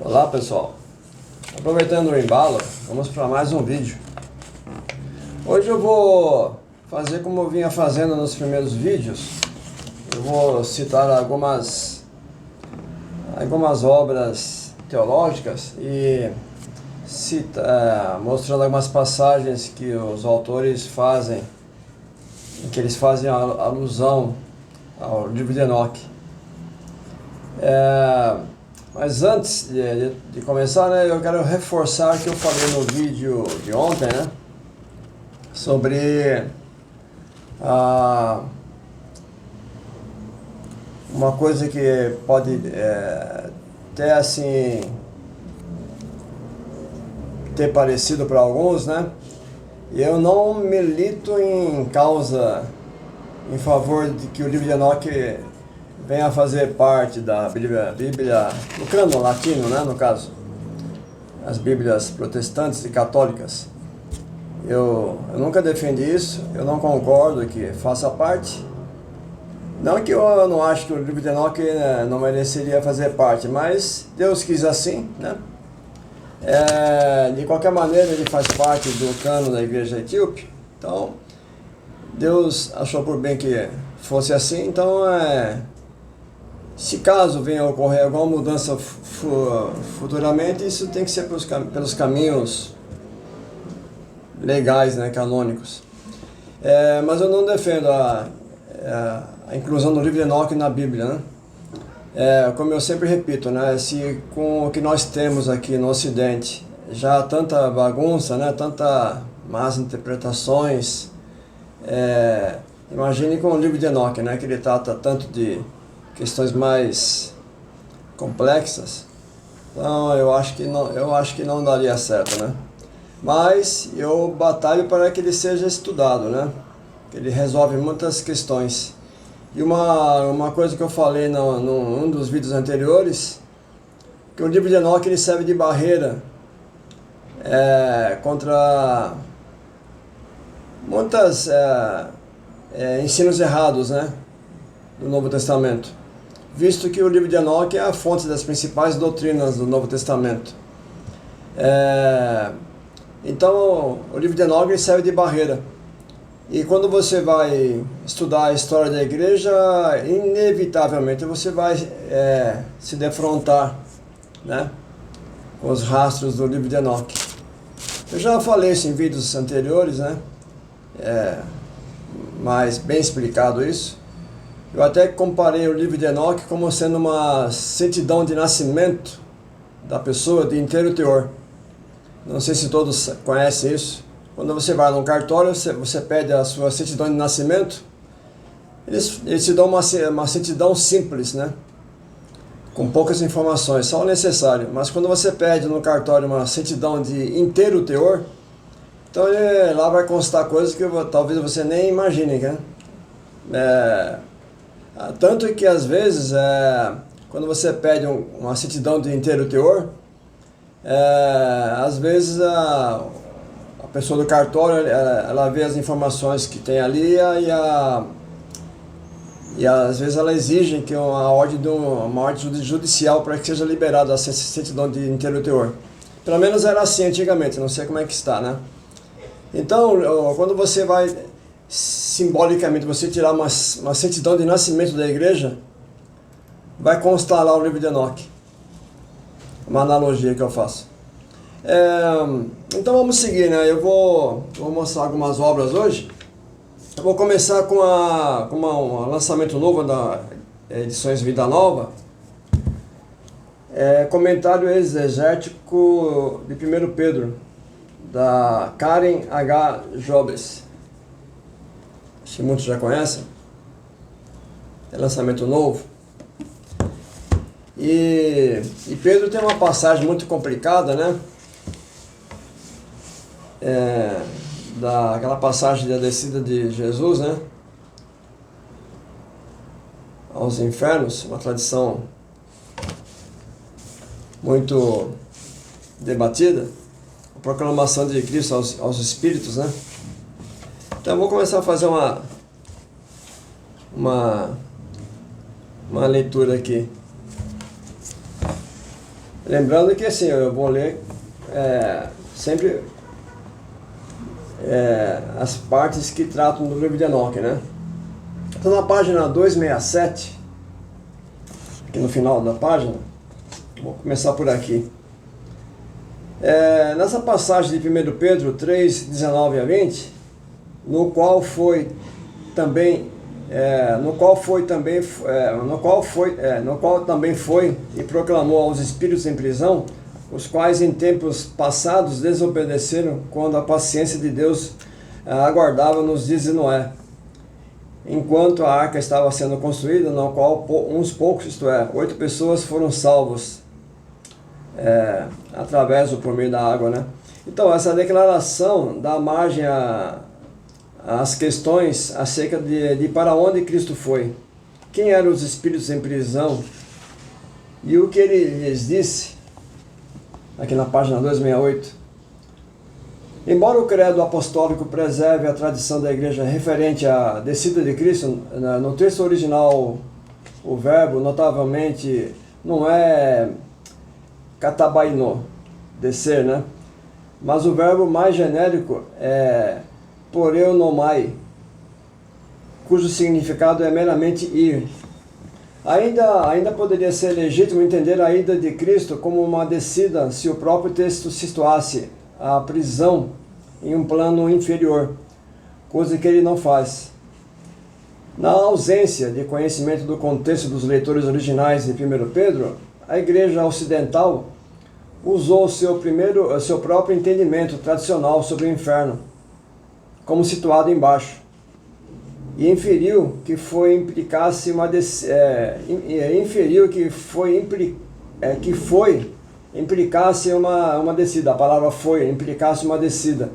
Olá pessoal, aproveitando o embalo, vamos para mais um vídeo. Hoje eu vou fazer como eu vinha fazendo nos primeiros vídeos. Eu vou citar algumas obras teológicas e mostrando algumas passagens que os autores fazem, em que eles fazem alusão ao livro de Enoque. Mas antes de começar, né, eu quero reforçar o que eu falei no vídeo de ontem, né, sobre uma coisa que pode ter assim ter parecido para alguns, né? E eu não milito em causa em favor de que o livro de Enoque venha a fazer parte da Bíblia no cânon latino, né, no caso, as Bíblias protestantes e católicas. Eu nunca defendi isso, eu não concordo que faça parte. Não que eu não acho que o livro de Enoque, né, não mereceria fazer parte, mas Deus quis assim, né? De qualquer maneira ele faz parte do cânon da igreja etíope, então Deus achou por bem que fosse assim. Então se caso venha a ocorrer alguma mudança futuramente, isso tem que ser pelos caminhos legais, né, canônicos. Mas eu não defendo a inclusão do livro de Enoque na Bíblia, né? Como eu sempre repito, né, se com o que nós temos aqui no Ocidente já há tanta bagunça, né, tanta más interpretações, imagine com o livro de Enoque, né, que ele trata tanto de questões mais complexas. Então eu acho que não daria certo, né? Mas eu batalho para que ele seja estudado, né? Que ele resolve muitas questões. E uma coisa que eu falei num dos vídeos anteriores, que o livro de Enoque ele serve de barreira contra muitos ensinos errados, né, do Novo Testamento, visto que o livro de Enoque é a fonte das principais doutrinas do Novo Testamento. Então o livro de Enoque serve de barreira. E quando você vai estudar a história da igreja, inevitavelmente você vai se defrontar, né, com os rastros do livro de Enoque. Eu já falei isso em vídeos anteriores, né, mas bem explicado isso. Eu até comparei o livro de Enoque como sendo uma certidão de nascimento da pessoa de inteiro teor. Não sei se todos conhecem isso. Quando você vai num cartório, você pede a sua certidão de nascimento, eles te dão uma certidão simples, né, com poucas informações, só o necessário. Mas quando você pede no cartório uma certidão de inteiro teor, então lá vai constar coisas que talvez você nem imagine, né? Tanto que às vezes, quando você pede uma certidão de inteiro teor, às vezes a pessoa do cartório, ela vê as informações que tem ali e às vezes ela exige que uma ordem judicial para que seja liberada a certidão de inteiro teor. Pelo menos era assim antigamente, não sei como é que está, né? Então, quando você vai, simbolicamente, você tirar uma certidão de nascimento da igreja, vai constar lá o livro de Enoque. Uma analogia que eu faço. Então vamos seguir, né? Eu vou mostrar algumas obras hoje. Eu vou começar com um lançamento novo da Edições Vida Nova. Comentário exegético de 1 Pedro, da Karen H. Jobes. Acho que muitos já conhecem. É lançamento novo. E Pedro tem uma passagem muito complicada, né? Aquela passagem da descida de Jesus, né, aos infernos, uma tradição muito debatida, a proclamação de Cristo aos espíritos, né? Então eu vou começar a fazer uma leitura aqui. Lembrando que assim, eu vou ler sempre as partes que tratam do livro de Enoque, né? Então na página 267, aqui no final da página, vou começar por aqui. Nessa passagem de 1 Pedro 3, 19 a 20, no qual também foi e proclamou aos espíritos em prisão, os quais em tempos passados desobedeceram quando a paciência de Deus aguardava nos dias de Noé, enquanto a arca estava sendo construída, na qual uns poucos, isto é, 8 pessoas foram salvos através ou por meio da água, né? Então essa declaração dá margem às questões acerca de para onde Cristo foi, quem eram os espíritos em prisão e o que ele lhes disse, aqui na página 268. Embora o credo apostólico preserve a tradição da igreja referente à descida de Cristo, no texto original o verbo notavelmente não é katabaino, descer, né? Mas o verbo mais genérico é poreunomai, cujo significado é meramente ir. Ainda poderia ser legítimo entender a ida de Cristo como uma descida se o próprio texto situasse a prisão em um plano inferior, coisa que ele não faz. Na ausência de conhecimento do contexto dos leitores originais de 1 Pedro, a igreja ocidental usou seu próprio entendimento tradicional sobre o inferno, como situado embaixo, e inferiu que implicasse uma descida. A palavra implicasse uma descida.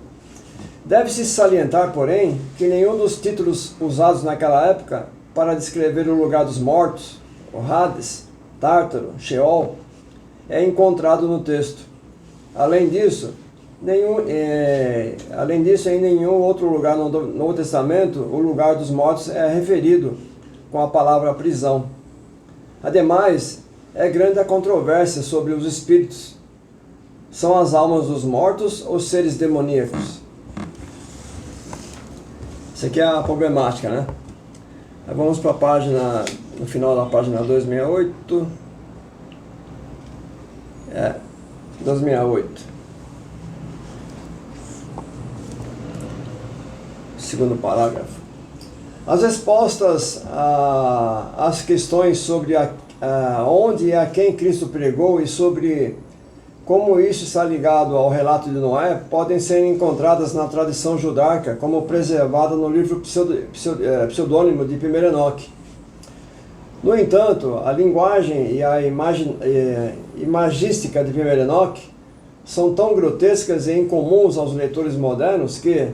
Deve-se salientar, porém, que nenhum dos títulos usados naquela época para descrever o lugar dos mortos, o Hades, Tártaro, Sheol, é encontrado no texto. Além disso, em nenhum outro lugar no Novo Testamento, o lugar dos mortos é referido com a palavra prisão. Ademais, é grande a controvérsia sobre os espíritos. São as almas dos mortos ou seres demoníacos? Isso aqui é a problemática, né? Aí vamos para a página, no final da página 268. 268. Segundo parágrafo. As respostas às questões sobre onde e a quem Cristo pregou e sobre como isso está ligado ao relato de Noé podem ser encontradas na tradição judaica como preservada no livro pseudônimo de 1 Enoque. No entanto, a linguagem e a imagística de 1 Enoque são tão grotescas e incomuns aos leitores modernos que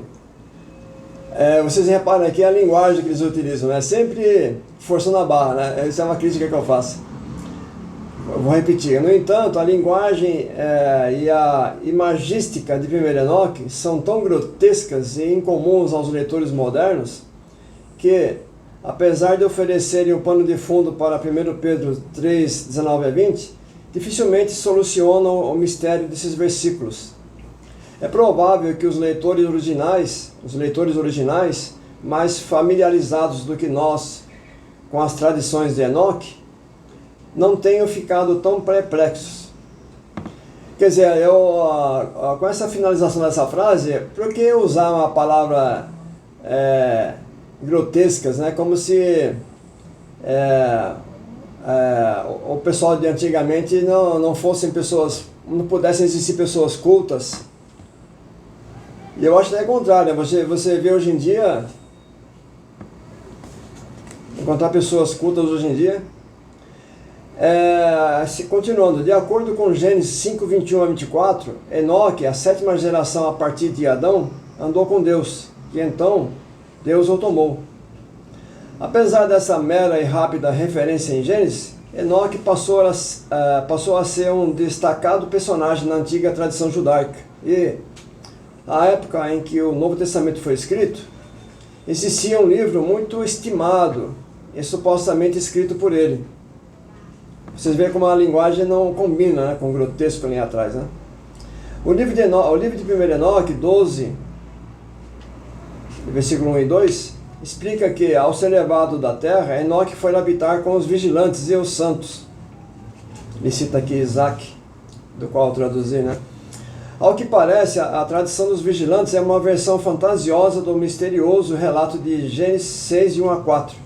vocês reparam aqui a linguagem que eles utilizam, né? Sempre forçando a barra, né? Essa é uma crítica que eu faço. Eu vou repetir. No entanto, a linguagem e a imagística de 1 Enoque são tão grotescas e incomuns aos leitores modernos que, apesar de oferecerem o pano de fundo para 1 Pedro 3, 19 a 20, dificilmente solucionam o mistério desses versículos. É provável que os leitores originais, mais familiarizados do que nós com as tradições de Enoque, não tenham ficado tão perplexos. Quer dizer, com essa finalização dessa frase, por que usar uma palavra grotescas, né? Como se o pessoal de antigamente não fossem pessoas, não pudessem existir pessoas cultas. E eu acho que é o contrário, você vê hoje em dia, encontrar pessoas cultas hoje em dia. Continuando, de acordo com Gênesis 5, 21 a 24, Enoque, a 7ª geração a partir de Adão, andou com Deus, e então Deus o tomou. Apesar dessa mera e rápida referência em Gênesis, Enoque passou a ser um destacado personagem na antiga tradição judaica. E, à época em que o Novo Testamento foi escrito, existia um livro muito estimado e supostamente escrito por ele. Vocês veem como a linguagem não combina, né, com o grotesco ali atrás, né? O livro de 1 Enoque 12, versículo 1 e 2, explica que, ao ser levado da terra, Enoque foi habitar com os vigilantes e os santos. Ele cita aqui Isaac, do qual eu traduzi, né? Ao que parece, a tradição dos vigilantes é uma versão fantasiosa do misterioso relato de Gênesis 6, de 1 a 4,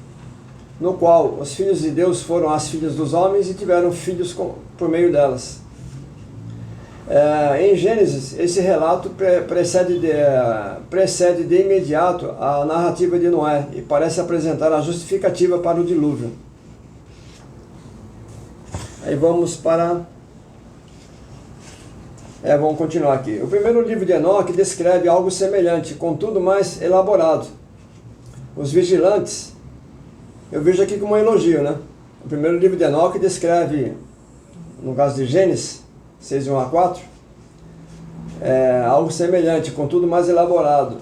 no qual os filhos de Deus foram as filhas dos homens e tiveram filhos por meio delas. Em Gênesis, esse relato precede de imediato a narrativa de Noé e parece apresentar a justificativa para o dilúvio. Aí vamos para... vamos continuar aqui. O primeiro livro de Enoque descreve algo semelhante, contudo mais elaborado. Os vigilantes, eu vejo aqui como um elogio, né? O primeiro livro de Enoque descreve, no caso de Gênesis 6, 1 a 4, algo semelhante, contudo mais elaborado.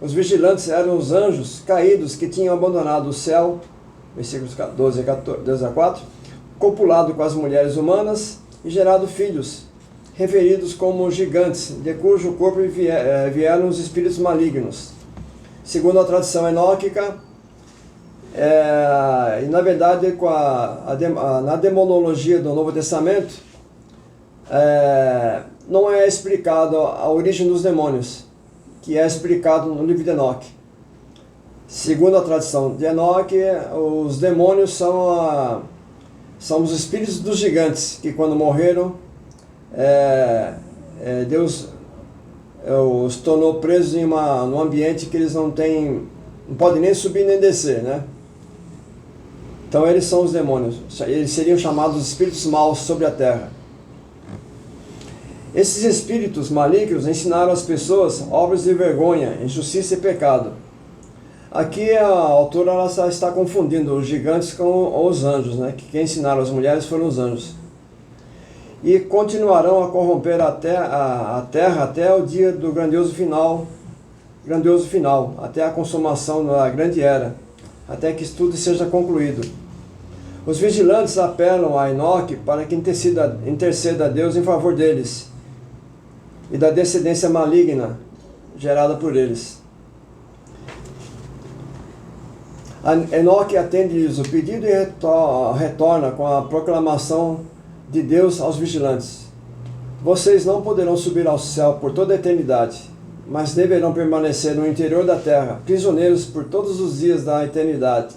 Os vigilantes eram os anjos caídos que tinham abandonado o céu, versículos 12 a 4, copulado com as mulheres humanas e gerado filhos, referidos como gigantes, de cujo corpo vieram os espíritos malignos. Segundo a tradição enóquica, e na verdade na demonologia do Novo Testamento, não é explicado a origem dos demônios, que é explicado no livro de Enoque. Segundo a tradição de Enoque, os demônios são os espíritos dos gigantes, que quando morreram, Deus os tornou presos num ambiente que eles não podem nem subir nem descer, né? Então eles são os demônios, eles seriam chamados espíritos maus sobre a terra. Esses espíritos malignos ensinaram às pessoas obras de vergonha, injustiça e pecado. Aqui a autora ela está confundindo os gigantes com os anjos, né? Que quem ensinaram as mulheres foram os anjos. E continuarão a corromper a terra até o dia do grandioso final, até a consumação da grande era, até que tudo seja concluído. Os vigilantes apelam a Enoque para que interceda a Deus em favor deles e da descendência maligna gerada por eles. Enoque atende-lhes o pedido e retorna com a proclamação de Deus aos vigilantes: vocês não poderão subir ao céu por toda a eternidade, mas deverão permanecer no interior da terra, prisioneiros por todos os dias da eternidade.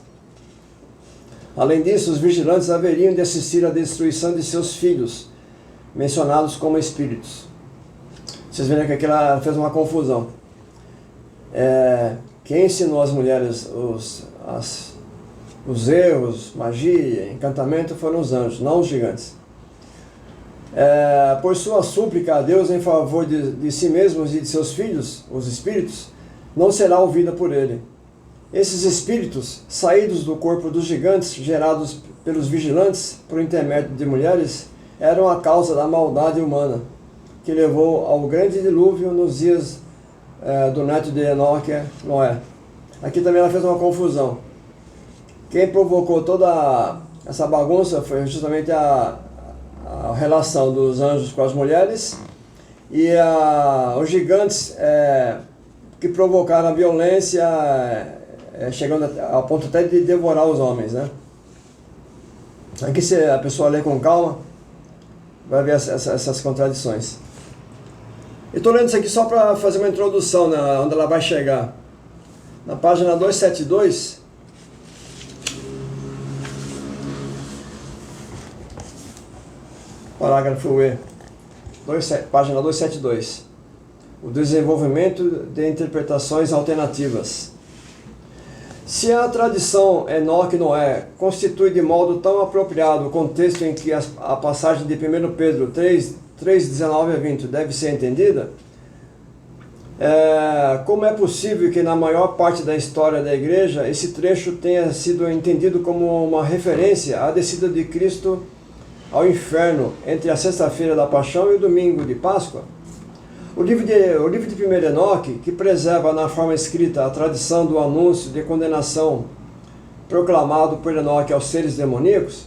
Além disso, os vigilantes haveriam de assistir à destruição de seus filhos, mencionados como espíritos. Vocês veem que aqui ela fez uma confusão. Quem ensinou às mulheres os erros, magia, encantamento foram os anjos, não os gigantes. Por sua súplica a Deus em favor de si mesmos e de seus filhos, os espíritos, não será ouvida por ele. Esses espíritos, saídos do corpo dos gigantes, gerados pelos vigilantes por intermédio de mulheres, eram a causa da maldade humana, que levou ao grande dilúvio nos dias do neto de Enoque, Noé. Aqui também ela fez uma confusão. Quem provocou toda essa bagunça foi justamente a relação dos anjos com as mulheres e os gigantes que provocaram a violência, chegando ao ponto até de devorar os homens, né? Aqui, se a pessoa ler com calma, vai ver essas contradições. Eu estou lendo isso aqui só para fazer uma introdução, onde ela vai chegar. Na página 272, parágrafo E, página 272, o desenvolvimento de interpretações alternativas. Se a tradição Enoque-Noé constitui de modo tão apropriado o contexto em que a passagem de 1 Pedro 3, 19 a 20 deve ser entendida, como é possível que na maior parte da história da Igreja esse trecho tenha sido entendido como uma referência à descida de Cristo ao inferno entre a sexta-feira da Paixão e o domingo de Páscoa? O livro de 1 Enoque, que preserva na forma escrita a tradição do anúncio de condenação proclamado por Enoque aos seres demoníacos,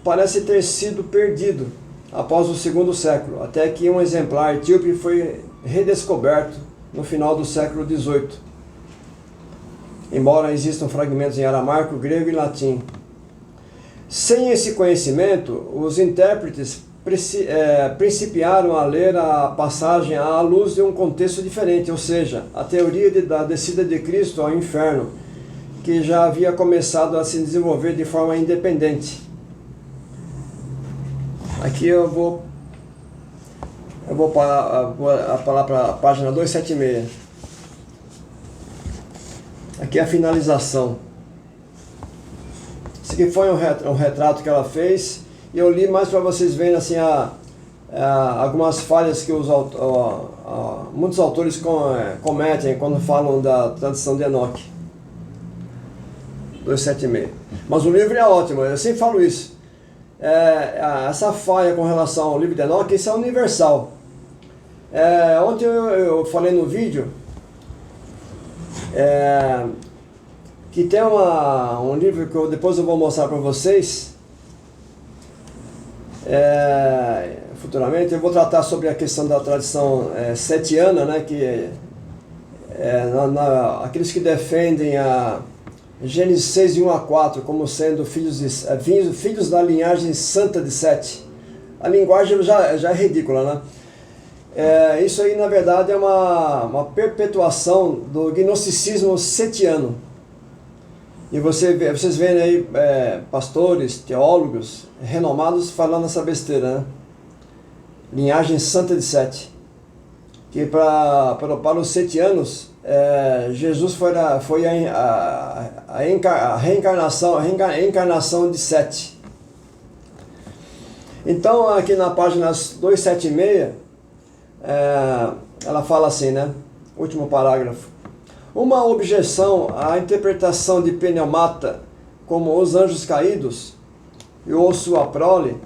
parece ter sido perdido após o segundo século, até que um exemplar etíope foi redescoberto no final do século XVIII, embora existam fragmentos em aramaico, grego e latim. Sem esse conhecimento, os intérpretes principiaram a ler a passagem à luz de um contexto diferente, ou seja, a teoria da descida de Cristo ao inferno, que já havia começado a se desenvolver de forma independente. Aqui eu vou falar para a página 276. Aqui é a finalização. Esse aqui foi um retrato que ela fez, e eu li mais para vocês verem assim, algumas falhas que muitos autores cometem quando falam da tradição de Enoque. 276. Mas o livro é ótimo, eu sempre falo isso. Essa falha com relação ao livro de Enoque, isso é universal. Ontem eu falei no vídeo que tem um livro que depois eu vou mostrar para vocês. Futuramente eu vou tratar sobre a questão da tradição setiana, né, que aqueles que defendem a Gênesis 6, de 1 a 4, como sendo filhos da linhagem santa de Sete. A linguagem já é ridícula, né? Isso aí, na verdade, é uma perpetuação do gnosticismo setiano. E vocês veem aí pastores, teólogos renomados falando essa besteira, né? Linhagem santa de Sete. Que para os setianos, Jesus foi a reencarnação de Sete. Então, aqui na página 276, ela fala assim, né? Último parágrafo. Uma objeção à interpretação de Pneumata como os anjos caídos ou sua prole,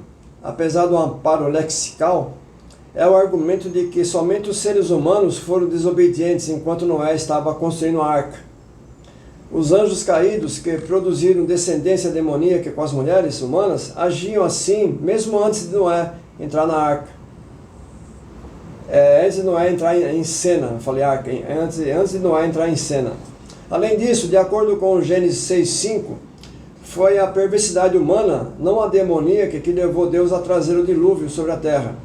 apesar do amparo lexical, é o argumento de que somente os seres humanos foram desobedientes enquanto Noé estava construindo a arca. Os anjos caídos, que produziram descendência demoníaca com as mulheres humanas, agiam assim mesmo antes de Noé entrar na arca. Antes de Noé entrar em cena, eu falei arca, antes de Noé entrar em cena. Além disso, de acordo com Gênesis 6:5, foi a perversidade humana, não a demoníaca, que levou Deus a trazer o dilúvio sobre a terra.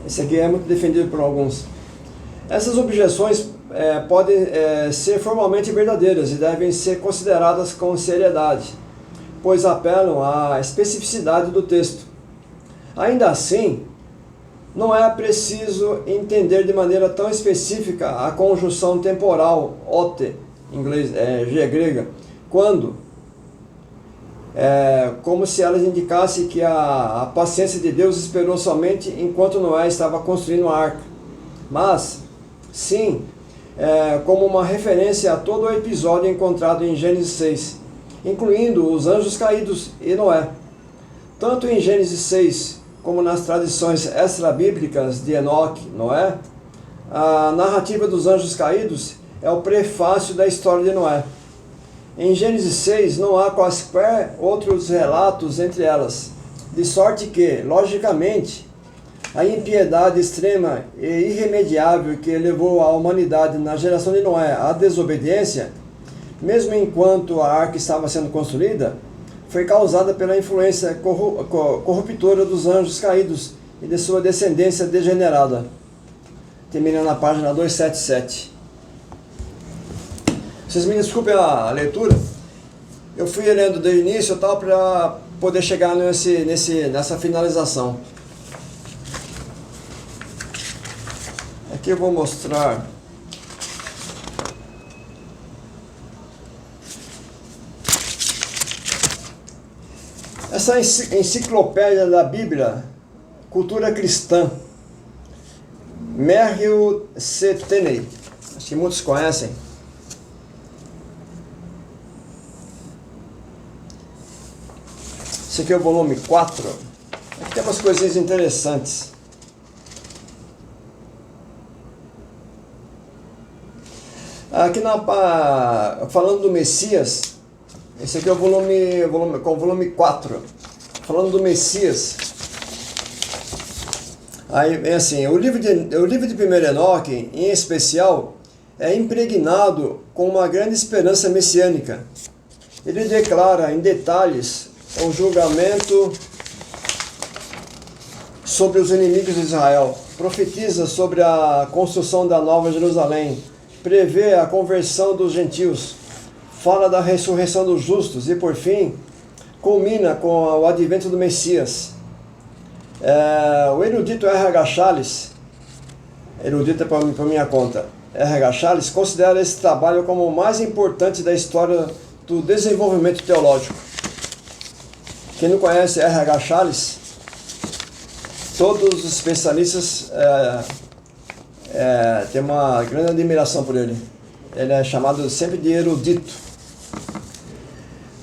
Esse aqui é muito defendido por alguns. Essas objeções podem ser formalmente verdadeiras e devem ser consideradas com seriedade, pois apelam à especificidade do texto. Ainda assim, não é preciso entender de maneira tão específica a conjunção temporal, ote, em inglês, grega, quando, como se elas indicassem que a paciência de Deus esperou somente enquanto Noé estava construindo a arca, mas, sim, como uma referência a todo o episódio encontrado em Gênesis 6, incluindo os anjos caídos e Noé. Tanto em Gênesis 6, como nas tradições extra-bíblicas de Enoque, Noé, a narrativa dos anjos caídos é o prefácio da história de Noé. Em Gênesis 6 não há quaisquer outros relatos entre elas, de sorte que, logicamente, a impiedade extrema e irremediável que levou a humanidade na geração de Noé à desobediência, mesmo enquanto a arca estava sendo construída, foi causada pela influência corruptora dos anjos caídos e de sua descendência degenerada. Termina na página 277. Vocês me desculpem a leitura. Eu fui lendo desde o início para poder chegar nessa finalização. Aqui eu vou mostrar. Essa enciclopédia da Bíblia, Cultura Cristã, Merrill C. Tenney, acho que muitos conhecem. Esse aqui é o volume 4. Aqui tem umas coisinhas interessantes. Aqui falando do Messias, esse aqui é o volume 4. falando do Messias. Aí, é assim, o livro de 1 Enoque, em especial, é impregnado com uma grande esperança messiânica. Ele declara em detalhes o julgamento sobre os inimigos de Israel, profetiza sobre a construção da Nova Jerusalém, prevê a conversão dos gentios, fala da ressurreição dos justos e, por fim, culmina com o advento do Messias. O erudito R.H. Charles, erudito para minha conta, R.H. Charles considera esse trabalho como o mais importante da história do desenvolvimento teológico. Quem não conhece R.H. Charles, todos os especialistas têm uma grande admiração por ele. Ele é chamado sempre de erudito.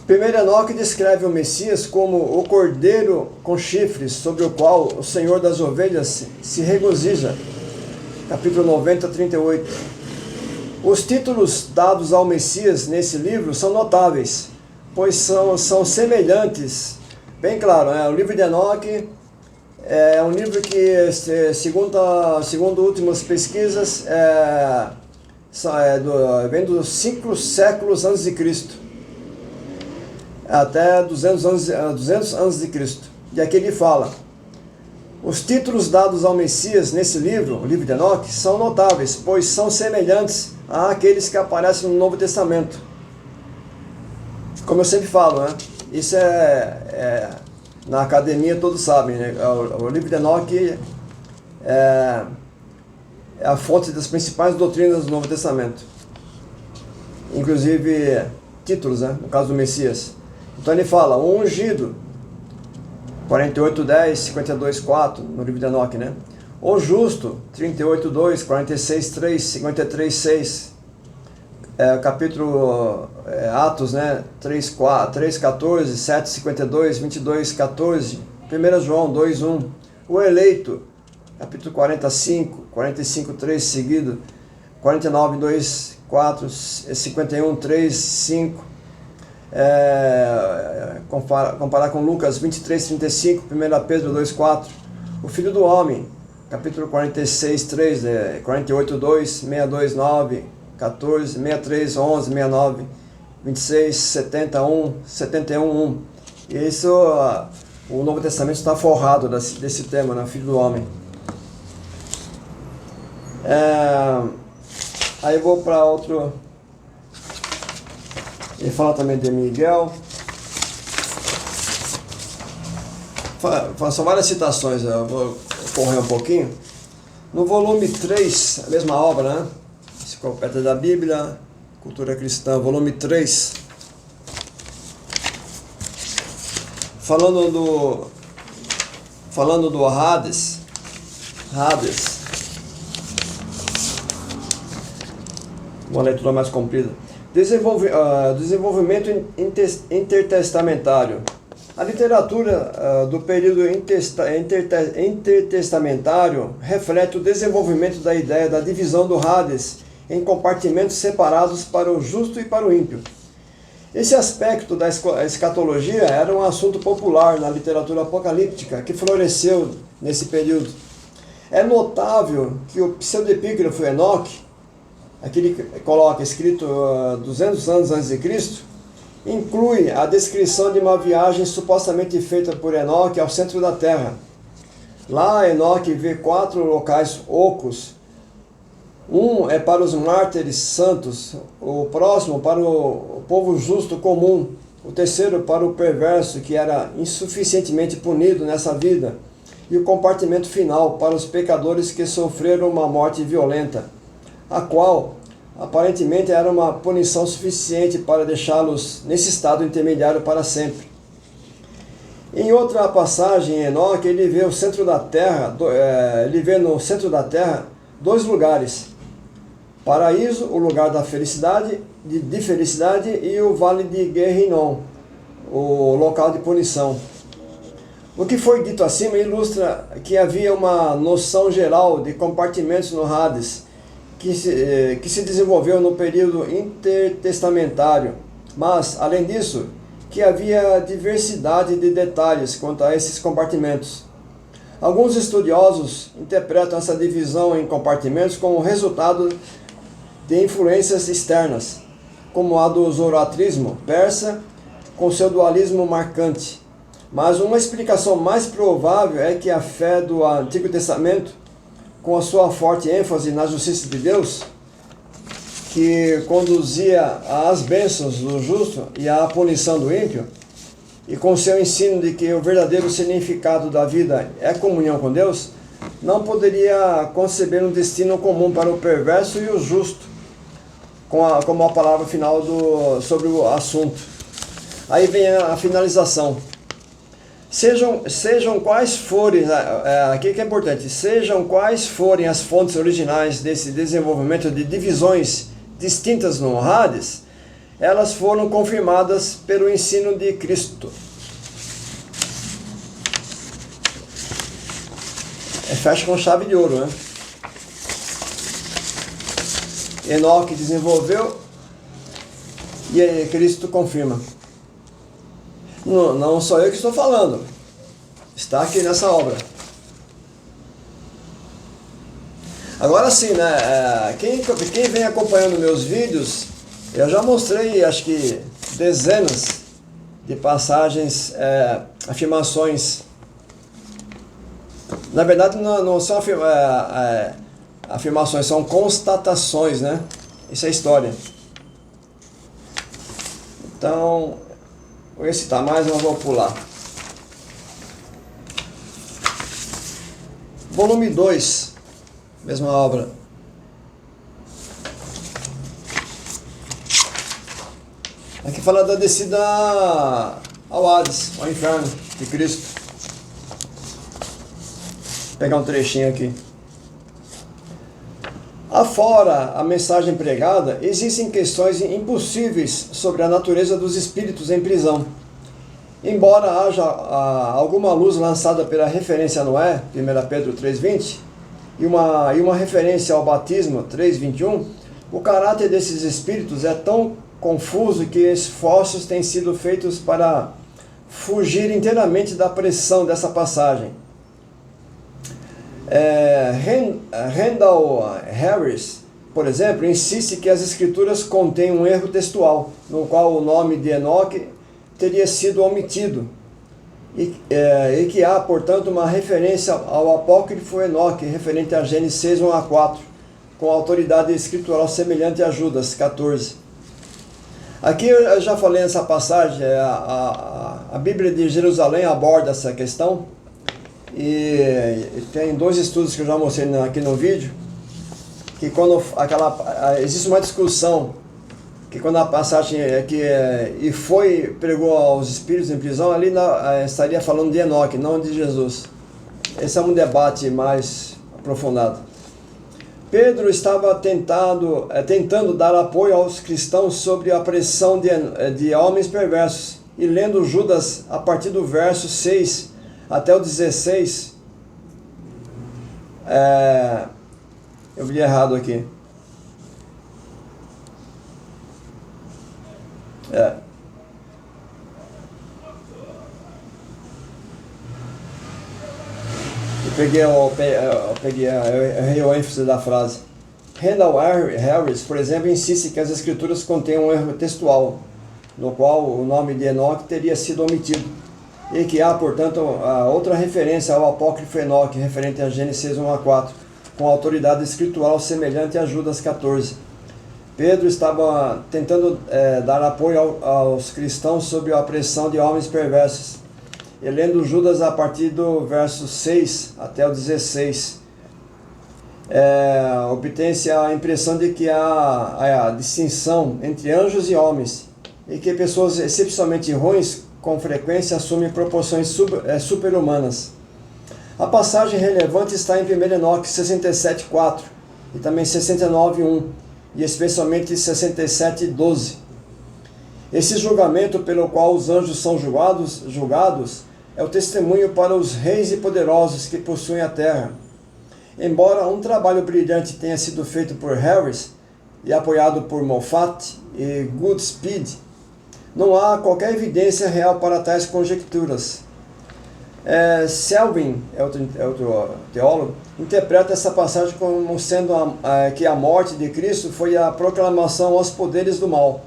1 Enoque descreve o Messias como o cordeiro com chifres, sobre o qual o Senhor das ovelhas se regozija. Capítulo 90, 38. Os títulos dados ao Messias nesse livro são notáveis, pois são semelhantes. Bem claro, o livro de Enoque é um livro que, segundo últimas pesquisas, vem dos 5 séculos antes de Cristo. Até 200 anos de Cristo. E aqui ele fala: os títulos dados ao Messias nesse livro, o livro de Enoque, são notáveis, pois são semelhantes àqueles que aparecem no Novo Testamento. Como eu sempre falo, isso na academia todos sabem, o livro de Enoque é a fonte das principais doutrinas do Novo Testamento. Inclusive títulos, no caso do Messias. Então ele fala: o ungido, 48:10, 52:4, no livro de Enoque, O justo, 38:2, 46:3, 53:6, capítulo Atos, 3:14, 7:52, 22:14, 1 João 2:1, o eleito, capítulo 45, 45:3 seguido, 49:2, 4, 51:3, 5, comparar com Lucas 23:35, 1 Pedro 2:4, o Filho do Homem, capítulo 46:3, 48:2, 62:9, 14, 63, 11, 69, 26, 71, 71:1. E isso, o Novo Testamento está forrado desse tema, Filho do Homem. Aí eu vou para outro. Ele fala também de Miguel. São várias citações, eu vou correr um pouquinho. No volume 3, a mesma obra, Enciclopédia da Bíblia, Cultura Cristã, volume 3. Falando do Hades. Uma leitura mais comprida. Desenvolvimento intertestamentário. A literatura do período intertestamentário reflete o desenvolvimento da ideia da divisão do Hades em compartimentos separados para o justo e para o ímpio. Esse aspecto da escatologia era um assunto popular na literatura apocalíptica que floresceu nesse período. É notável que o pseudepígrafo Enoque, aquele que coloca escrito 200 anos antes de Cristo, inclui a descrição de uma viagem supostamente feita por Enoque ao centro da Terra. Lá Enoque vê 4 locais ocos. Um é para os mártires santos, o próximo para o povo justo comum, o terceiro para o perverso que era insuficientemente punido nessa vida, e o compartimento final para os pecadores que sofreram uma morte violenta, a qual aparentemente era uma punição suficiente para deixá-los nesse estado intermediário para sempre. Em outra passagem, Enoque, ele vê no centro da Terra 2 lugares: paraíso, o lugar da felicidade, de felicidade, e o vale de Gehinnom, o local de punição. O que foi dito acima ilustra que havia uma noção geral de compartimentos no Hades, que se desenvolveu no período intertestamentário, mas, além disso, que havia diversidade de detalhes quanto a esses compartimentos. Alguns estudiosos interpretam essa divisão em compartimentos como resultado de influências externas, como a do zoroastrismo persa, com seu dualismo marcante. Mas uma explicação mais provável é que a fé do Antigo Testamento, com a sua forte ênfase na justiça de Deus, que conduzia às bênçãos do justo e à punição do ímpio, e com seu ensino de que o verdadeiro significado da vida é comunhão com Deus, não poderia conceber um destino comum para o perverso e o justo, como a palavra final sobre o assunto. Aí vem a finalização. Sejam quais forem, aqui que é importante, sejam quais forem as fontes originais desse desenvolvimento de divisões distintas no Hades, elas foram confirmadas pelo ensino de Cristo. Fecha com chave de ouro, né? Enoque desenvolveu e Cristo confirma. Não sou eu que estou falando, está aqui nessa obra. Agora sim, né? Quem vem acompanhando meus vídeos, eu já mostrei, acho que dezenas de passagens, afirmações. Na verdade, não são afirmações, são constatações, né? Isso é história. Então, vou citar mais, mas vou pular. Volume 2, mesma obra. Aqui fala da descida ao Hades, ao inferno de Cristo. Vou pegar um trechinho aqui. Afora a mensagem pregada, existem questões impossíveis sobre a natureza dos espíritos em prisão. Embora haja alguma luz lançada pela referência a Noé, 1 Pedro 3,20, e uma referência ao batismo, 3,21, o caráter desses espíritos é tão confuso que esforços têm sido feitos para fugir inteiramente da pressão dessa passagem. Randall Harris, por exemplo, insiste que as escrituras contêm um erro textual, no qual o nome de Enoque teria sido omitido, e que há, portanto, uma referência ao apócrifo Enoque, referente a Gênesis 6, 1 a 4, com autoridade escritural semelhante a Judas 14. Aqui eu já falei nessa passagem, a Bíblia de Jerusalém aborda essa questão, e tem dois estudos que eu já mostrei aqui no vídeo, que quando existe uma discussão, que quando a passagem pregou aos espíritos em prisão, ali estaria falando de Enoque, não de Jesus. Esse é um debate mais aprofundado. Pedro estava tentando dar apoio aos cristãos sobre a pressão de homens perversos, e lendo Judas a partir do verso 6 até o 16, eu vi errado aqui. Eu errei o ênfase da frase. Randall Harris, por exemplo, insiste que as escrituras contêm um erro textual, no qual o nome de Enoque teria sido omitido, e que há, portanto, outra referência ao apócrifo Enoque, referente a Gênesis 1 a 4, com autoridade escritural semelhante a Judas 14. Pedro estava tentando dar apoio aos cristãos sob a pressão de homens perversos, e lendo Judas a partir do verso 6 até o 16, obtém-se a impressão de que há a distinção entre anjos e homens, e que pessoas excepcionalmente ruins com frequência assumem proporções super-humanas. A passagem relevante está em 1 Enoque 67,4 e também 69,1 e especialmente 67,12. Esse julgamento pelo qual os anjos são julgados é o testemunho para os reis e poderosos que possuem a terra. Embora um trabalho brilhante tenha sido feito por Harris e apoiado por Moffat e Goodspeed, não há qualquer evidência real para tais conjecturas. Selwyn, outro teólogo, interpreta essa passagem como sendo que a morte de Cristo foi a proclamação aos poderes do mal.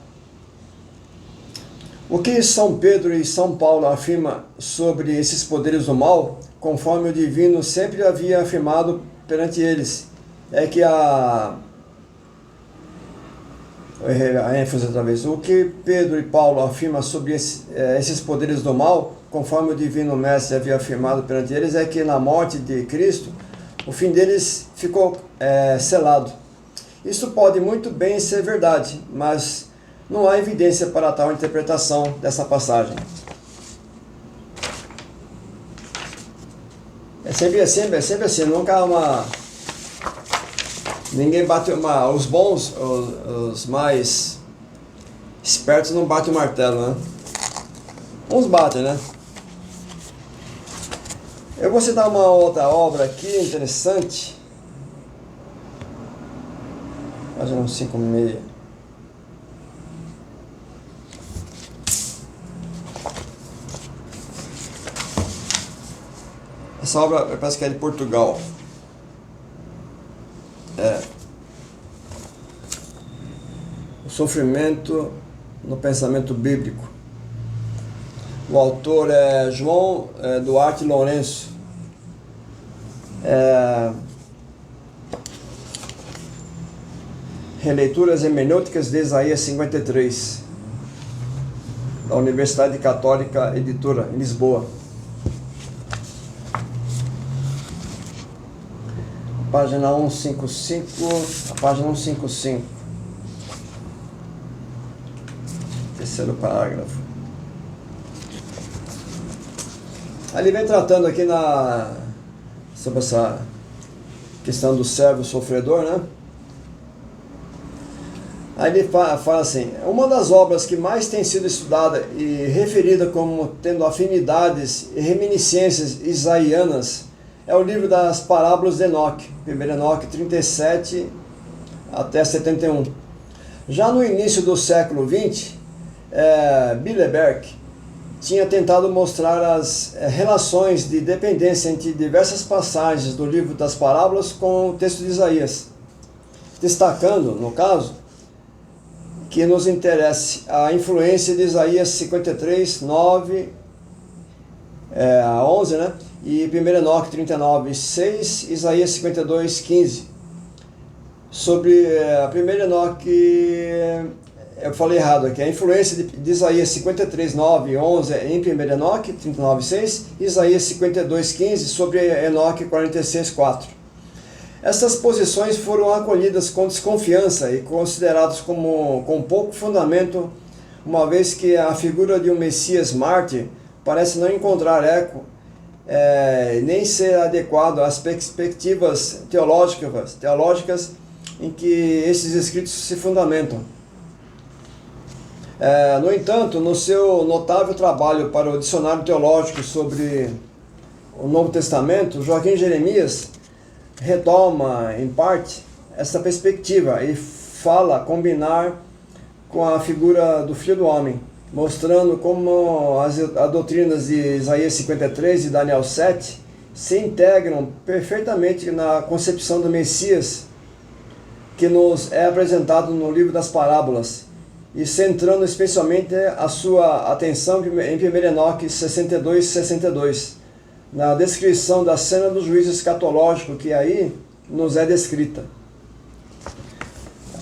O que São Pedro e São Paulo afirmam sobre esses poderes do mal, conforme o divino sempre havia afirmado perante eles, é que a ênfase outra vez, o que Pedro e Paulo afirmam sobre esses poderes do mal, conforme o divino mestre havia afirmado perante eles, é que na morte de Cristo, o fim deles ficou selado. Isso pode muito bem ser verdade, mas não há evidência para tal interpretação dessa passagem. É sempre assim, nunca há uma... Ninguém bate os bons, os mais espertos não batem o martelo, né? Uns batem, né? Eu vou citar uma outra obra aqui interessante. Página 56. Essa obra parece que é de Portugal. O sofrimento no pensamento bíblico. O autor é João Duarte Lourenço. Releituras hermenêuticas de Isaías 53, da Universidade Católica Editora, em Lisboa. Página 155, a página 155. Terceiro parágrafo. Ali vem tratando aqui sobre essa questão do servo sofredor, né? Aí ele fala assim: uma das obras que mais tem sido estudada e referida como tendo afinidades e reminiscências isaianas é o livro das parábolas de Enoque, 1 Enoque 37 até 71. Já no início do século XX, Bilderberg tinha tentado mostrar as relações de dependência entre diversas passagens do livro das parábolas com o texto de Isaías, destacando, no caso, que nos interesse a influência de Isaías 53, 9 a 11, né? E 1 Enoque 39, 6, Isaías 52, 15. Sobre a 1 Enoque, eu falei errado aqui, a influência de Isaías 53, 9 e 11 em 1 Enoque 39, 6, Isaías 52, 15 sobre Enoque 46, 4. Essas posições foram acolhidas com desconfiança e consideradas com pouco fundamento, uma vez que a figura de um Messias mártir parece não encontrar eco, nem ser adequado às perspectivas teológicas em que esses escritos se fundamentam. No entanto, no seu notável trabalho para o Dicionário Teológico sobre o Novo Testamento, Joaquim Jeremias retoma, em parte, essa perspectiva e fala combinar com a figura do Filho do Homem, mostrando como as doutrinas de Isaías 53 e Daniel 7 se integram perfeitamente na concepção do Messias que nos é apresentado no livro das parábolas, e centrando especialmente a sua atenção em 1 Enoque 62, 62, na descrição da cena do juízo escatológico que aí nos é descrita.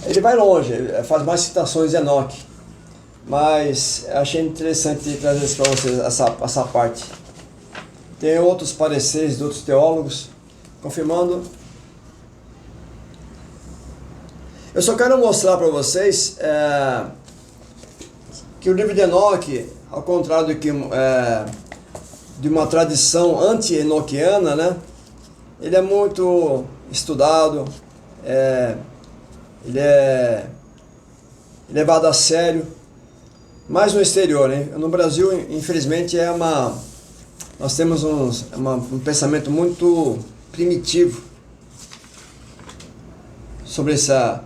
Ele vai longe, ele faz mais citações de Enoque, mas achei interessante trazer isso para vocês, essa parte. Tem outros pareceres de outros teólogos confirmando. Eu só quero mostrar para vocês que o livro de Enoque, ao contrário do que de uma tradição anti-enoquiana, né? Ele é muito estudado, ele é levado a sério, mais no exterior, né? No Brasil, infelizmente, nós temos um pensamento muito primitivo sobre essa...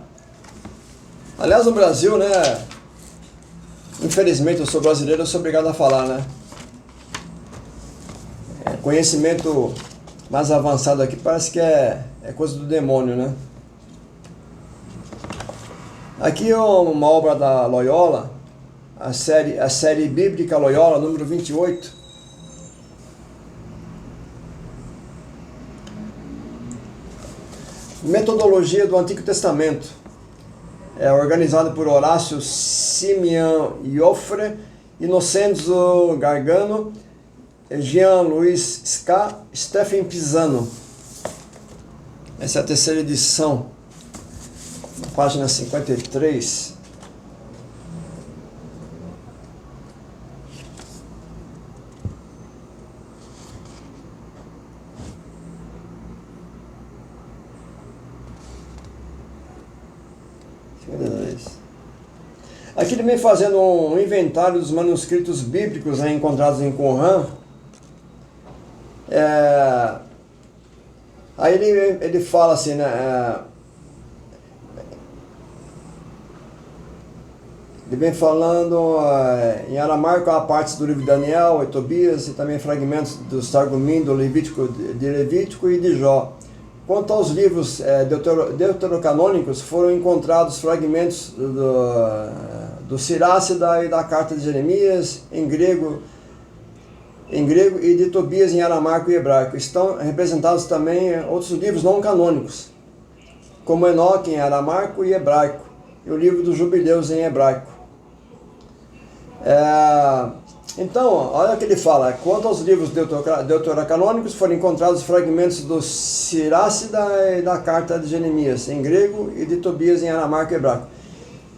Aliás, no Brasil, né, Infelizmente eu sou brasileiro, eu sou obrigado a falar, né? Conhecimento mais avançado aqui parece que é coisa do demônio, né? Aqui é uma obra da Loyola, a série bíblica Loyola, número 28. Metodologia do Antigo Testamento. É organizado por Horácio Simeão Joffre, Innocenzo Gargano, Jean-Louis Ska, Stephen Pisano. Essa é a terceira edição, página 53. Aqui ele vem fazendo um inventário dos manuscritos bíblicos, né, encontrados em Qumran. Aí ele fala assim, né? Ele vem falando em aramaico há partes do livro de Daniel e Tobias e também fragmentos dos Targumim, do Levítico, de Levítico e de Jó. Quanto aos livros deuterocanônicos, foram encontrados fragmentos do Sirácida e da Carta de Jeremias em grego e de Tobias em aramaico e hebraico. Estão representados também outros livros não canônicos, como Enoque em aramaico e hebraico, e o livro dos Jubileus em hebraico. Então, olha o que ele fala. Quanto aos livros deuterocanônicos, foram encontrados fragmentos do Sirácida e da Carta de Jeremias em grego e de Tobias em aramaico e hebraico.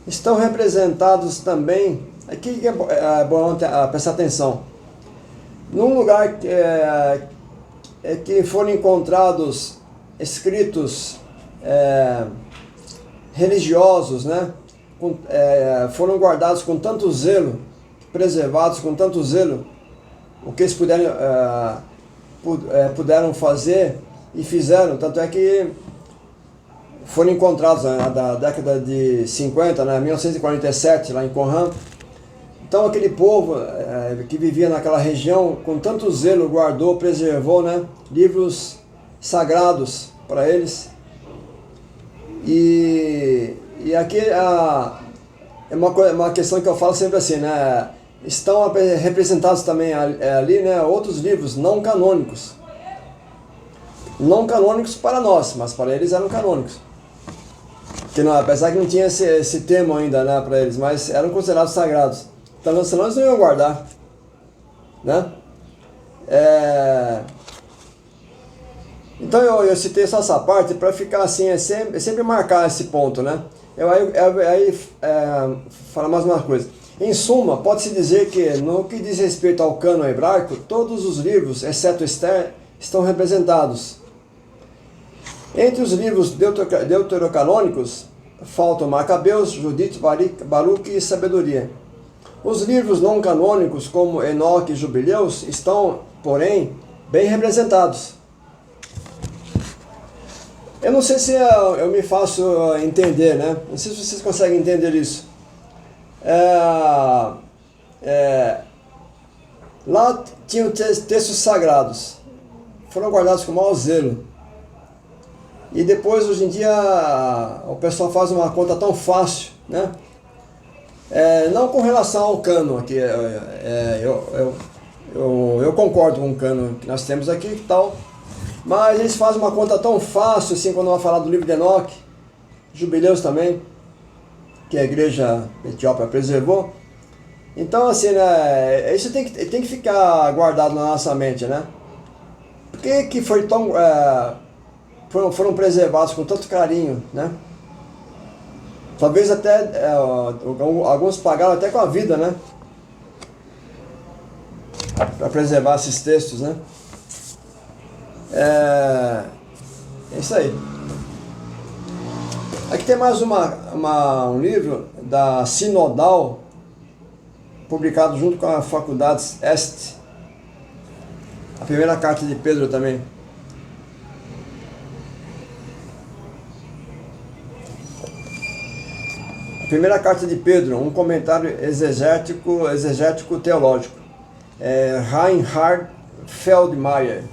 Estão representados também, aqui é bom prestar atenção, num lugar que foram encontrados escritos religiosos, né? Foram guardados com tanto zelo, preservados com tanto zelo, o que eles puderam fazer e fizeram, tanto é que foram encontrados na década de 50, né, 1947, lá em Qumran. Então aquele povo que vivia naquela região, com tanto zelo, guardou, preservou, né, livros sagrados para eles. E aqui é uma questão que eu falo sempre assim, né? Estão representados também ali, né, outros livros não canônicos. Não canônicos para nós, mas para eles eram canônicos. Que não, apesar que não tinha esse termo ainda, né, para eles, mas eram considerados sagrados. Então senão eles não iam guardar, né? Então eu citei só essa parte para ficar assim, sempre marcar esse ponto, né? Falar mais uma coisa. Em suma, pode-se dizer que, no que diz respeito ao cânon hebraico, todos os livros, exceto Esther, estão representados. Entre os livros deuterocanônicos, faltam Macabeus, Judite, Baruque e Sabedoria. Os livros não canônicos, como Enoque e Jubileus, estão, porém, bem representados. Eu não sei se eu me faço entender, né? Não sei se vocês conseguem entender isso. Lá tinham textos sagrados, foram guardados com maior zelo. E depois, hoje em dia, o pessoal faz uma conta tão fácil, né? Não com relação ao cânon aqui, eu concordo com o cânon que nós temos aqui e tal, mas eles fazem uma conta tão fácil, assim, quando vai falar do livro de Enoque, Jubileus também, que a igreja etíope preservou. Então, assim, né, isso tem que ficar guardado na nossa mente, né? Por que foi tão... foram preservados com tanto carinho, né? Talvez até alguns pagaram até com a vida, né? Para preservar esses textos, né? É isso aí. Aqui tem mais um livro da Sinodal, publicado junto com a Faculdades Est. A primeira carta de Pedro também. Primeira carta de Pedro, um comentário exegético teológico. Reinhard Feldmayer.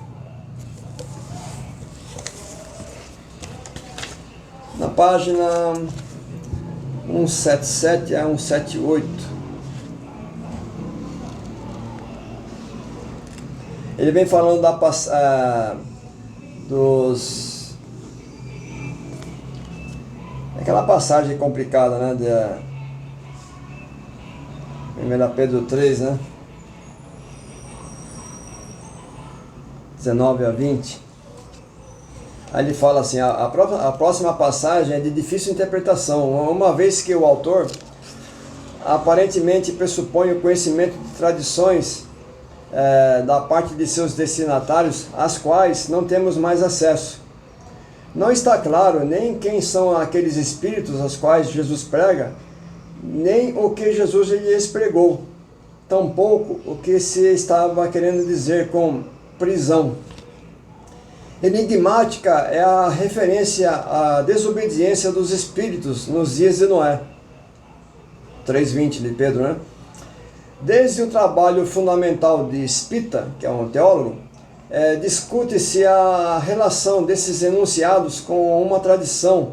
Na página 177 a 178. Ele vem falando aquela passagem complicada, né, de 1 Pedro 3, né, 19 a 20. Aí ele fala assim, a próxima passagem é de difícil interpretação, uma vez que o autor aparentemente pressupõe o conhecimento de tradições da parte de seus destinatários, às quais não temos mais acesso. Não está claro nem quem são aqueles espíritos aos quais Jesus prega, nem o que Jesus lhes pregou, tampouco o que se estava querendo dizer com prisão. Enigmática é a referência à desobediência dos espíritos nos dias de Noé. 3:20 de Pedro, né? Desde o trabalho fundamental de Spita, que é um teólogo, discute-se a relação desses enunciados com uma tradição,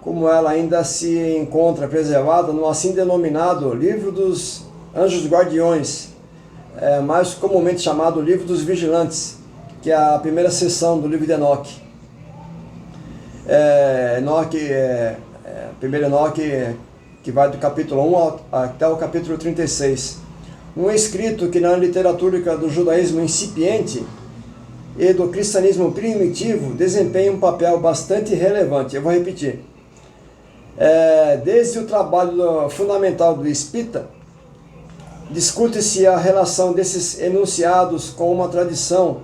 como ela ainda se encontra preservada no assim denominado Livro dos Anjos Guardiões, mais comumente chamado Livro dos Vigilantes, que é a primeira seção do livro de Enoque. Primeiro Enoque, que vai do capítulo 1 até o capítulo 36. Um escrito que na literatura do judaísmo incipiente e do cristianismo primitivo desempenha um papel bastante relevante. Eu vou repetir. Desde o trabalho fundamental do Spita, discute-se a relação desses enunciados com uma tradição,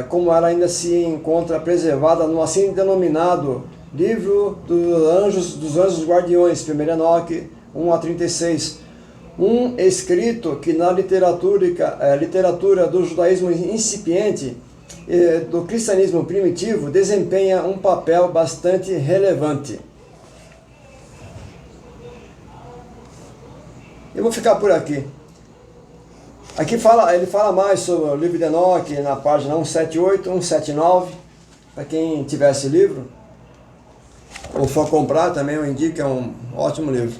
como ela ainda se encontra preservada no assim denominado Livro dos Anjos Guardiões, 1 Enoque 1 a 36, um escrito que na literatura do judaísmo incipiente e do cristianismo primitivo desempenha um papel bastante relevante. Eu vou ficar por aqui. Aqui ele fala mais sobre o livro de Enoque na página 178, 179, para quem tiver esse livro, ou for comprar também, eu indico, é um ótimo livro.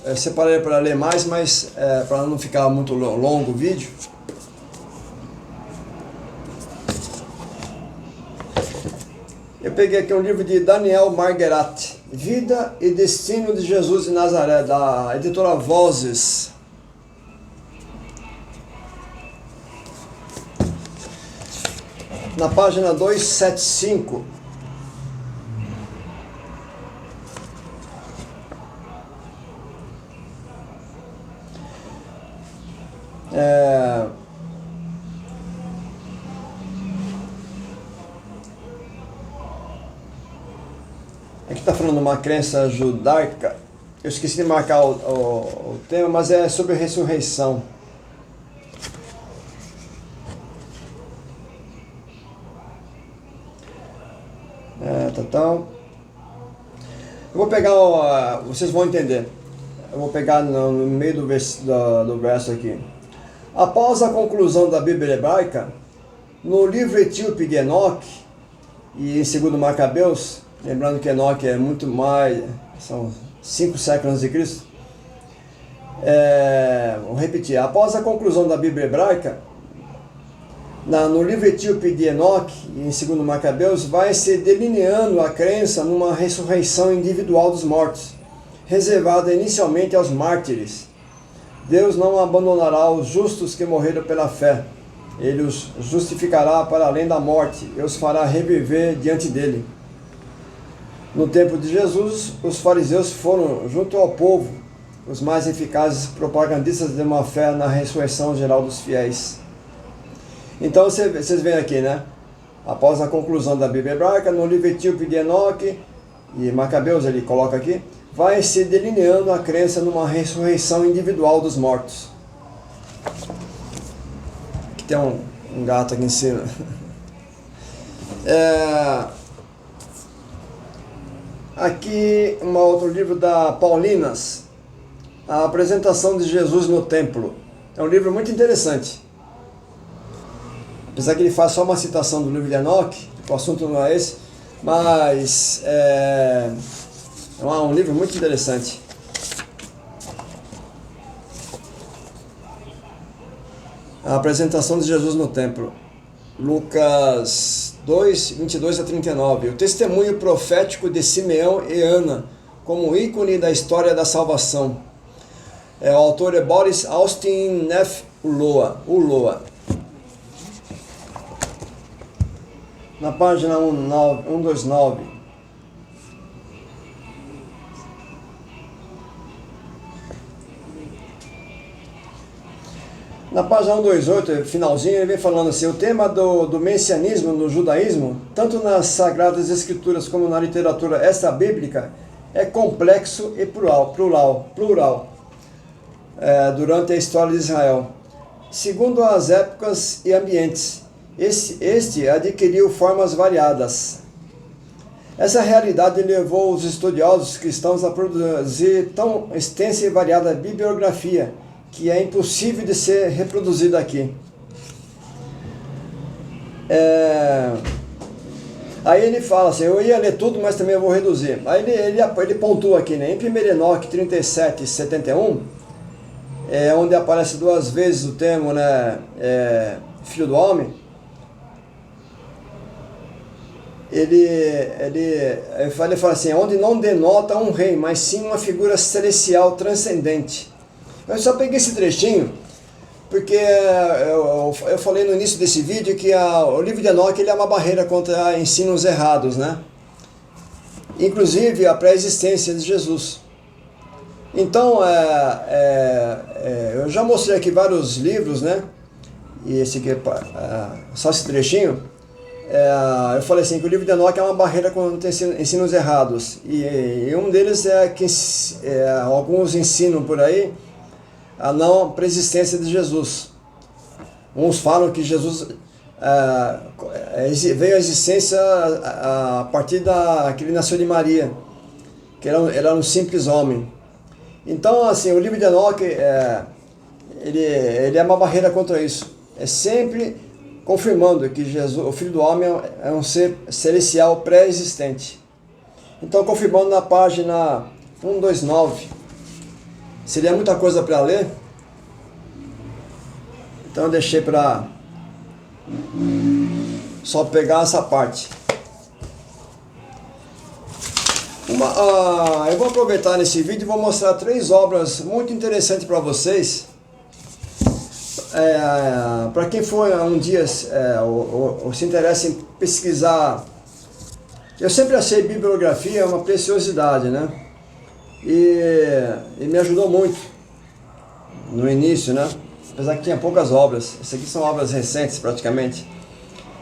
Eu separei para ler mais, mas para não ficar muito longo o vídeo. Eu peguei aqui um livro de Daniel Marguerat, Vida e Destino de Jesus de Nazaré, da editora Vozes. Na página 275. Aqui está falando de uma crença judaica. Eu esqueci de marcar o tema, mas é sobre a ressurreição. Eu vou pegar, vocês vão entender. Eu vou pegar no meio do verso aqui. Após a conclusão da Bíblia hebraica, no livro etíope de Enoque e em 2 Macabeus, lembrando que Enoque é muito mais, são 5 séculos antes de Cristo. Vou repetir. Após a conclusão da Bíblia hebraica, no livro etíope de Enoque e em 2 Macabeus, vai se delineando a crença numa ressurreição individual dos mortos, reservada inicialmente aos mártires. Deus não abandonará os justos que morreram pela fé. Ele os justificará para além da morte e os fará reviver diante dele. No tempo de Jesus, os fariseus foram, junto ao povo, os mais eficazes propagandistas de uma fé na ressurreição geral dos fiéis. Então vocês veem aqui, né? Após a conclusão da Bíblia hebraica, no livro etíope de Enoque e Macabeus, ele coloca aqui, vai se delineando a crença numa ressurreição individual dos mortos. Aqui tem um gato aqui em cima. Aqui um outro livro da Paulinas, A Apresentação de Jesus no Templo. É um livro muito interessante. Apesar que ele faz só uma citação do livro de Enoque, o assunto não é esse, mas é um livro muito interessante. A Apresentação de Jesus no Templo. Lucas 2, 22 a 39. O testemunho profético de Simeão e Ana como ícone da história da salvação. O autor é Boris Austin Neff Ulloa. Na página 129. Na página 128, finalzinho, ele vem falando assim: o tema do messianismo no judaísmo, tanto nas Sagradas Escrituras como na literatura extra-bíblica, é complexo e plural durante a história de Israel, segundo as épocas e ambientes. Este adquiriu formas variadas. Essa realidade levou os estudiosos cristãos a produzir tão extensa e variada bibliografia que é impossível de ser reproduzida aqui. Aí ele fala assim, eu ia ler tudo, mas também eu vou reduzir. Aí ele pontua aqui, né? Em 1 Enoque 37, 71, onde aparece duas vezes o termo, né, filho do homem, ele fala assim, onde não denota um rei, mas sim uma figura celestial transcendente. Eu só peguei esse trechinho porque eu falei no início desse vídeo que o livro de Enoque ele é uma barreira contra ensinos errados, né? Inclusive a pré-existência de Jesus. Então, eu já mostrei aqui vários livros, né? E esse aqui, só esse trechinho. Eu falei assim que o livro de Enoque é uma barreira contra ensinos errados. E um deles é que alguns ensinam por aí a não pré-existência de Jesus. Uns falam que Jesus veio à existência a partir que ele nasceu de Maria, que era um simples homem. Então, assim, o livro de Enoque ele é uma barreira contra isso. É sempre confirmando que Jesus, o Filho do Homem, é um ser celestial pré-existente. Então, confirmando na página 129. Seria muita coisa para ler, então eu deixei para só pegar essa parte. Eu vou aproveitar nesse vídeo e vou mostrar 3 obras muito interessantes para vocês. Para quem for um dia ou se interessa em pesquisar, eu sempre achei bibliografia uma preciosidade, né? E me ajudou muito no início, né? Apesar que tinha poucas obras. Essas aqui são obras recentes praticamente.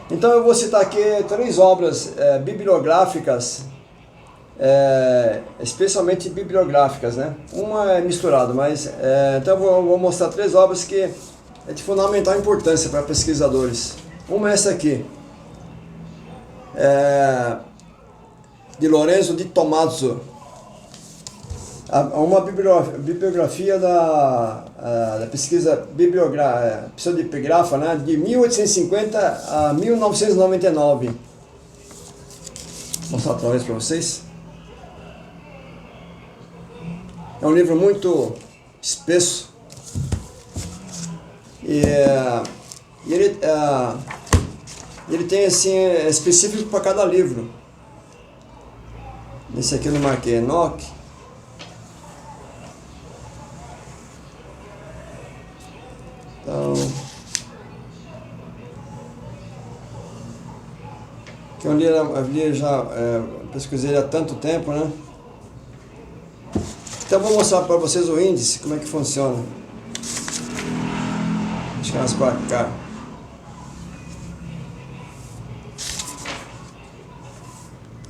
Então eu vou citar aqui 3 obras bibliográficas, especialmente bibliográficas, né? Uma é misturado, mas então eu vou mostrar 3 obras que é de fundamental importância para pesquisadores. Uma é essa aqui, de Lorenzo di Tommaso, uma bibliografia da pesquisa pseudepigrafa, né, de 1850 a 1999. Vou mostrar outra vez para vocês. É um livro muito espesso e ele tem assim específico para cada livro. Esse aqui eu não marquei, Enoque. Então, que eu li já, pesquisei há tanto tempo, né? Então eu vou mostrar para vocês o índice, como é que funciona. Deixa eu mais para cá.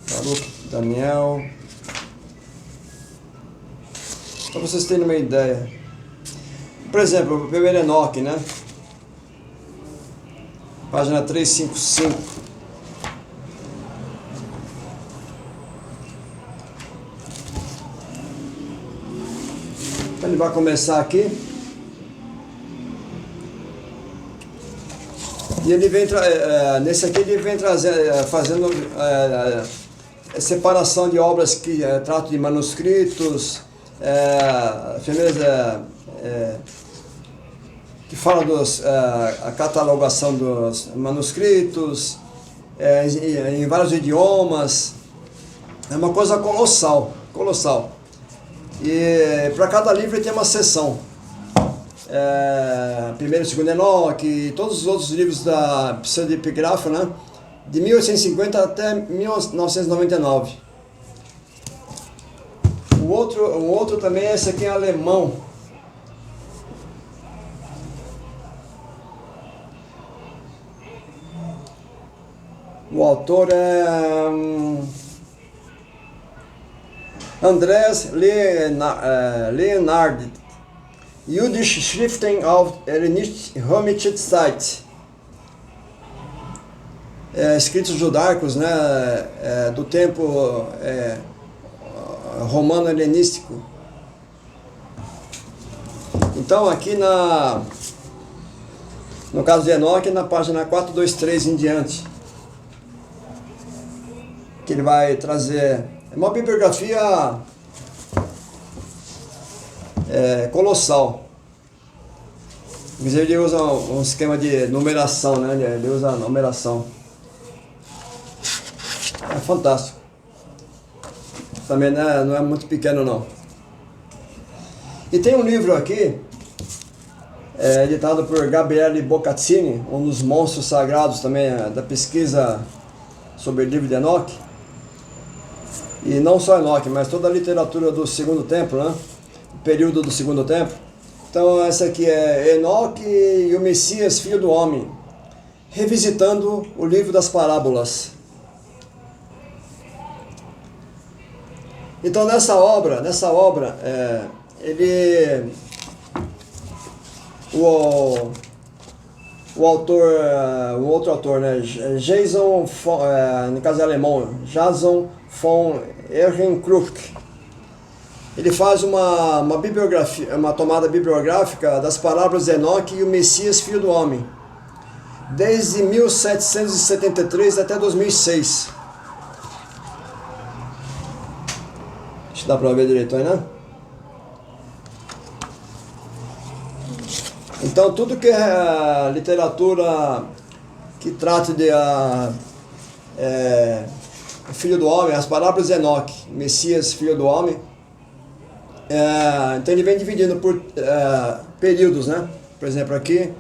Baruch Daniel. Para vocês terem uma ideia. Por exemplo, o primeiro Enoque, né? Página 355. Ele vai começar aqui. E ele vem, nesse aqui ele vem fazendo separação de obras que tratam de manuscritos, que fala a catalogação dos manuscritos, em vários idiomas. É uma coisa colossal, colossal. E para cada livro tem uma seção. Primeiro e segundo Enoque, e todos os outros livros da pseudepigrafa, né? De 1850 até 1999. O outro também é esse aqui em alemão. O autor é Andreas Leonhard. Jüdische Schriften auf römischer Zeit. Escritos judaicos, né, do tempo romano helenístico. Então aqui no caso de Enoque, na página 423 em diante, que ele vai trazer uma bibliografia colossal. Ele usa um esquema de numeração, né? Ele usa a numeração. É fantástico. Também não é muito pequeno, não. E tem um livro aqui, editado por Gabriele Boccaccini, um dos monstros sagrados também da pesquisa sobre o livro de Enoque. E não só Enoque, mas toda a literatura do Segundo Templo, né? O período do Segundo Templo. Então essa aqui é Enoque e o Messias, Filho do Homem, revisitando o livro das parábolas. Então nessa obra, o outro autor, né, Jason, no caso é alemão, Jason von Ehrenkruch, ele faz uma bibliografia, uma tomada bibliográfica das parábolas de Enoque e o Messias, Filho do Homem, desde 1773 até 2006. Acho que dá para ver direito aí, né? Então tudo que é literatura que trata de Filho do Homem, as parábolas de Enoque, Messias, Filho do Homem, então ele vem dividindo por períodos, né? Por exemplo aqui,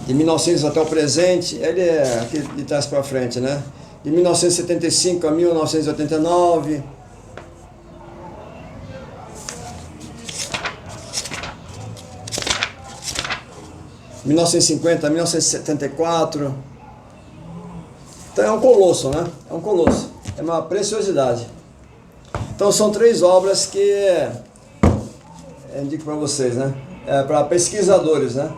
de 1900 até o presente, ele é aqui de trás para frente, né? De 1975 a 1989. De 1950 a 1974. Então é um colosso, né? É um colosso. É uma preciosidade. Então são 3 obras que eu indico para vocês, né? Para pesquisadores, né?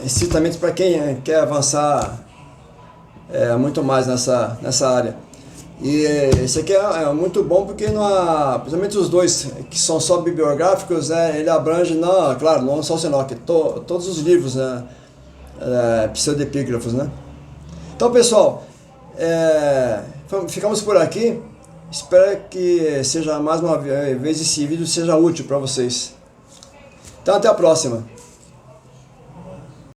Estritamente para quem quer avançar muito mais nessa área. E esse aqui é muito bom porque, principalmente os dois que são só bibliográficos, ele abrange, claro, não só o Enoque, todos os livros, né, pseudepígrafos, né? Então, pessoal, ficamos por aqui. Espero que seja mais uma vez esse vídeo seja útil para vocês. Então, até a próxima.